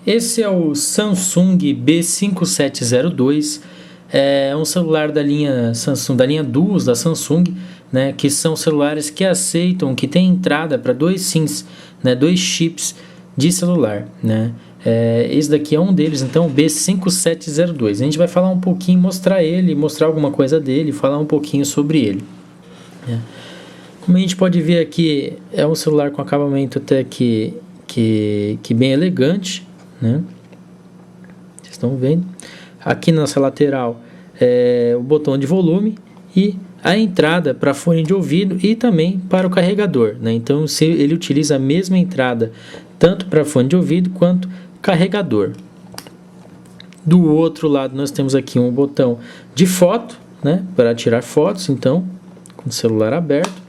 Esse é o Samsung B5702, é um celular da linha Samsung, da linha Duos da Samsung, né, que são celulares que aceitam, que tem entrada para dois SIMs, né, dois chips de celular, né. Esse daqui é um deles, então o B5702. A gente vai falar um pouquinho, mostrar ele, mostrar alguma coisa dele, falar um pouquinho sobre ele, né. Como a gente pode ver aqui, é um celular com acabamento até que bem elegante, né? Vocês estão vendo? Aqui nessa lateral é o botão de volume e a entrada para fone de ouvido e também para o carregador, né? Então ele utiliza a mesma entrada tanto para fone de ouvido quanto carregador. Do outro lado nós temos aqui um botão de foto, né? Para tirar fotos, então com o celular aberto,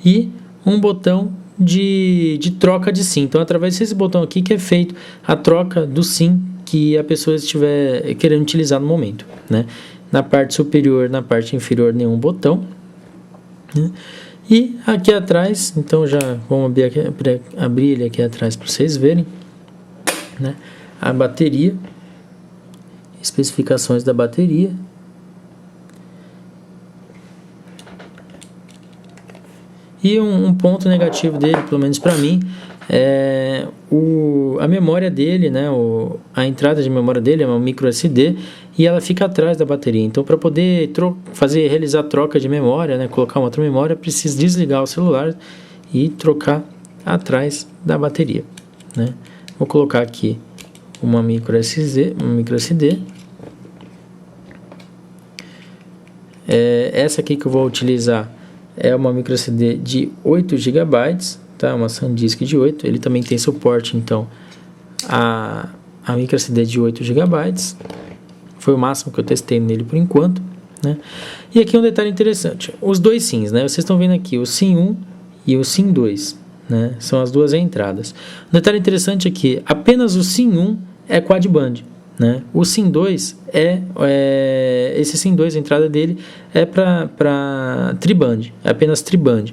e um botão de troca de SIM. Então, através desse botão aqui que é feito a troca do SIM que a pessoa estiver querendo utilizar no momento, né? Na parte superior, na parte inferior, nenhum botão, né? E aqui atrás, então já vamos abrir ele aqui atrás para vocês verem, né? A bateria, especificações da bateria. E um ponto negativo dele, pelo menos para mim, é a memória dele, né? A entrada de memória dele é uma micro SD e ela fica atrás da bateria. Então, para poder realizar troca de memória, né? Colocar uma outra memória, precisa desligar o celular e trocar atrás da bateria, né? Vou colocar aqui uma micro SD. Essa aqui que eu vou utilizar é uma micro SD de 8 GB, tá? Uma SanDisk de 8. Ele também tem suporte, então, a micro SD de 8 GB. Foi o máximo que eu testei nele por enquanto, né? E aqui um detalhe interessante. Os dois SIMs, né? Vocês estão vendo aqui o SIM 1 e o SIM 2, né? São as duas entradas. Um detalhe interessante é que apenas o SIM 1 é quad-band, né? O SIM 2 esse SIM 2, a entrada dele é para triband, é apenas triband.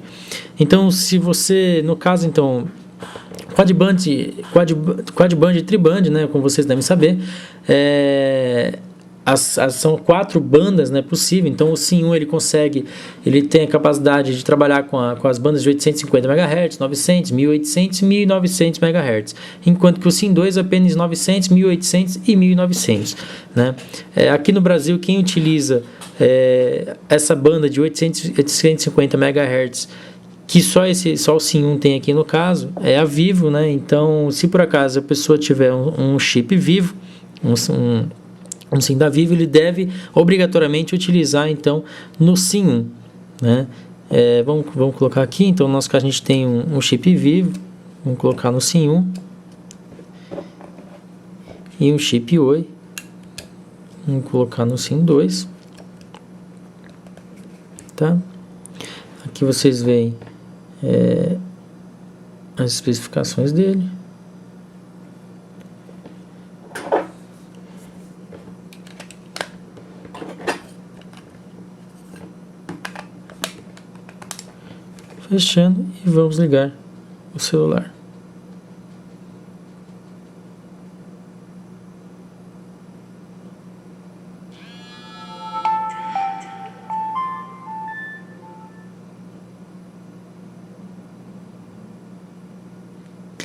Então, se você, no caso, então, quad-band e triband, né, como vocês devem saber, são 4 bandas, né, possível. Então o SIM 1 ele tem a capacidade de trabalhar com as bandas de 850 MHz, 900, 1800 e 1900 MHz, enquanto que o SIM 2 é apenas 900, 1800 e 1900, né? Aqui no Brasil, quem utiliza essa banda de 850 MHz, que só o SIM 1 tem aqui no caso, é a Vivo, né? Então, se por acaso a pessoa tiver um chip Vivo, um SIM da Vivo, ele deve obrigatoriamente utilizar, então, no SIM 1, né? Vamos colocar aqui, então, no nosso caso a gente tem um chip Vivo, vamos colocar no SIM 1, e um chip Oi, vamos colocar no SIM 2, tá? Aqui vocês veem as especificações dele. Fechando e vamos ligar o celular.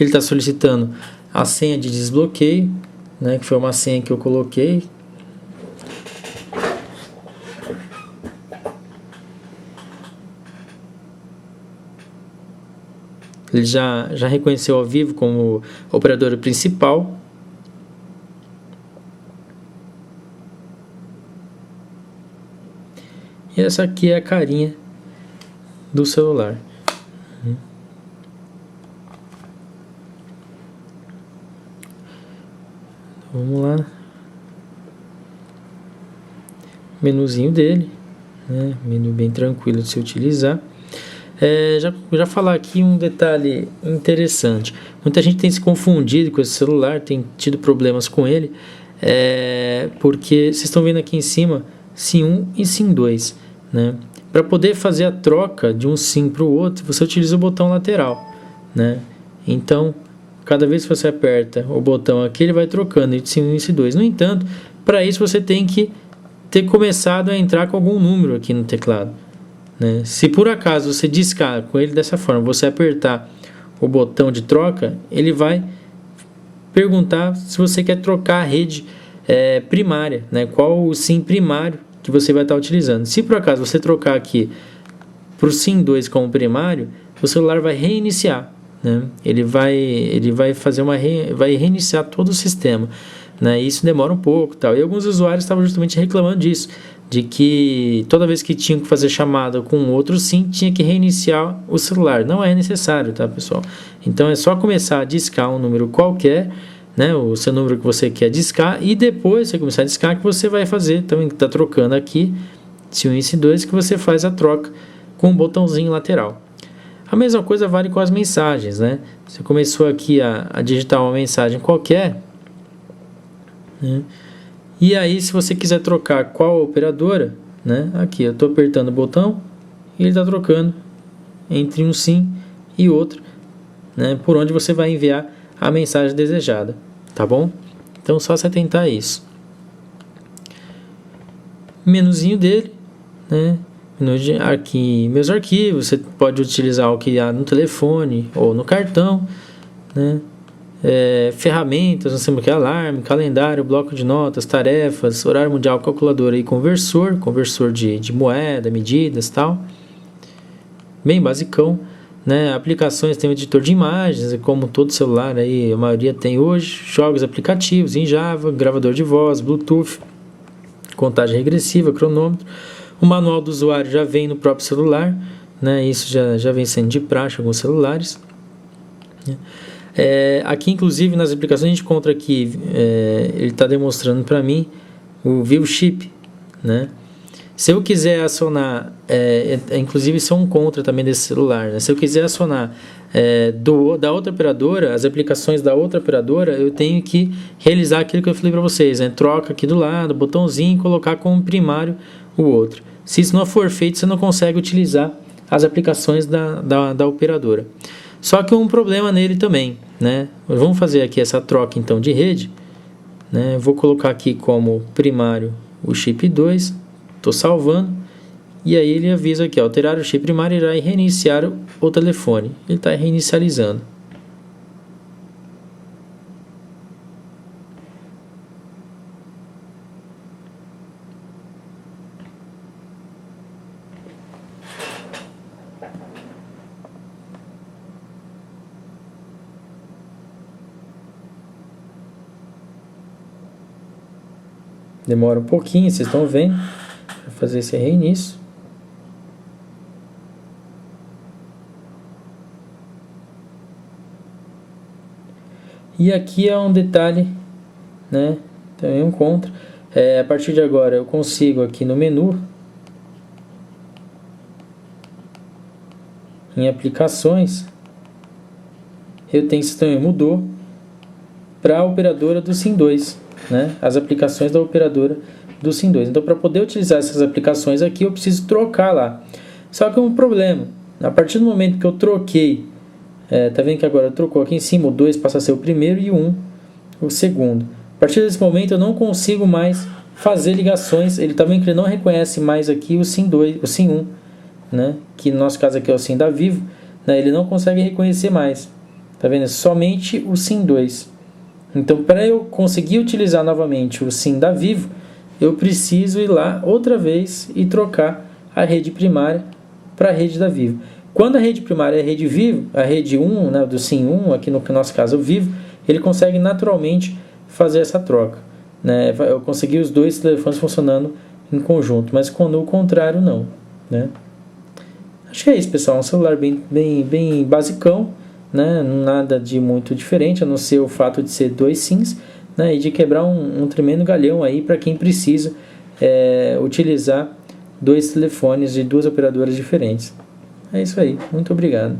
Ele está solicitando a senha de desbloqueio, né, que foi uma senha que eu coloquei. Ele já reconheceu a Vivo como operadora principal. E essa aqui é a carinha do celular. Vamos lá. Menuzinho dele, né? Menu bem tranquilo de se utilizar. Já falar aqui um detalhe interessante. Muita gente tem se confundido com esse celular, tem tido problemas com ele, porque vocês estão vendo aqui em cima SIM 1 e SIM 2, né? Para poder fazer a troca de um SIM para o outro, você utiliza o botão lateral, né? Então, Cada vez que você aperta o botão aqui, ele vai trocando entre esse 1 e esse 2. No entanto, para isso você tem que ter começado a entrar com algum número aqui no teclado, né? Se por acaso você discar com ele dessa forma, você apertar o botão de troca, ele vai perguntar se você quer trocar a rede primária, né? Qual o SIM primário que você vai estar utilizando. Se por acaso você trocar aqui para o SIM 2 como primário, o celular vai reiniciar, né? Ele vai fazer vai reiniciar todo o sistema, né? E isso demora um pouco, tal. E alguns usuários estavam justamente reclamando disso, de que toda vez que tinham que fazer chamada com outro SIM, tinha que reiniciar o celular. Não é necessário, tá, pessoal? Então é só começar a discar um número qualquer, né, o seu número que você quer discar, e depois você começar a discar, que você vai fazer, também está trocando aqui, esse 1 e esse 2, que você faz a troca com um botãozinho lateral. A mesma coisa vale com as mensagens, né? Você começou aqui a digitar uma mensagem qualquer, né? E aí, se você quiser trocar qual operadora, né? Aqui eu estou apertando o botão e ele está trocando entre um SIM e outro, né? Por onde você vai enviar a mensagem desejada, tá bom? Então só você tentar isso. Menuzinho dele, né? Menu de meus arquivos, você pode utilizar o que há no telefone ou no cartão, né? Ferramentas, não sei o que, alarme, calendário, bloco de notas, tarefas, horário mundial, calculadora e conversor de moeda, medidas, tal. Bem basicão, né? Aplicações, tem um editor de imagens, como todo celular aí, a maioria tem hoje, jogos aplicativos em Java, gravador de voz, Bluetooth, contagem regressiva, cronômetro. O manual do usuário já vem no próprio celular, né? Isso já vem sendo de praxe em alguns celulares, né? Aqui inclusive nas aplicações a gente encontra aqui, ele está demonstrando para mim o Vivo Chip, né? Se eu quiser acionar, inclusive isso é um contra também desse celular, né? Se eu quiser acionar da outra operadora, as aplicações da outra operadora, eu tenho que realizar aquilo que eu falei para vocês, né? Troca aqui do lado, botãozinho, e colocar como primário o outro. Se isso não for feito, você não consegue utilizar as aplicações da operadora. Só que um problema nele também, né? Vamos fazer aqui essa troca então de rede, né? Vou colocar aqui como primário o chip 2, estou salvando, e aí ele avisa aqui, alterar o chip primário irá reiniciar o telefone. Ele está reinicializando. Demora um pouquinho, vocês estão vendo, para fazer esse reinício. E aqui é um detalhe, né? Também um contra. A partir de agora eu consigo aqui no menu, em aplicações, eu tenho sistema mudou para a operadora do SIM 2. Né, as aplicações da operadora do SIM 2. Então, para poder utilizar essas aplicações aqui, eu preciso trocar lá. Só que um problema, a partir do momento que eu troquei, tá vendo que agora trocou aqui em cima, o 2 passa a ser o primeiro e o 1 o segundo. A partir desse momento eu não consigo mais fazer ligações, ele tá vendo que ele não reconhece mais aqui o SIM 2, o SIM 1, né, que no nosso caso aqui é o SIM da Vivo, né, ele não consegue reconhecer mais. Tá vendo? É somente o SIM 2. Então, para eu conseguir utilizar novamente o SIM da Vivo, eu preciso ir lá outra vez e trocar a rede primária para a rede da Vivo. Quando a rede primária é a rede Vivo, a rede 1, né, do SIM 1, aqui no nosso caso o Vivo, ele consegue naturalmente fazer essa troca, né? Eu consegui os dois telefones funcionando em conjunto, mas quando o contrário não, né? Acho que é isso, pessoal, um celular bem basicão, né? Nada de muito diferente, a não ser o fato de ser 2 SIMs, né? E de quebrar um tremendo galhão aí para quem precisa utilizar 2 telefones de 2 operadoras diferentes. É isso aí, muito obrigado.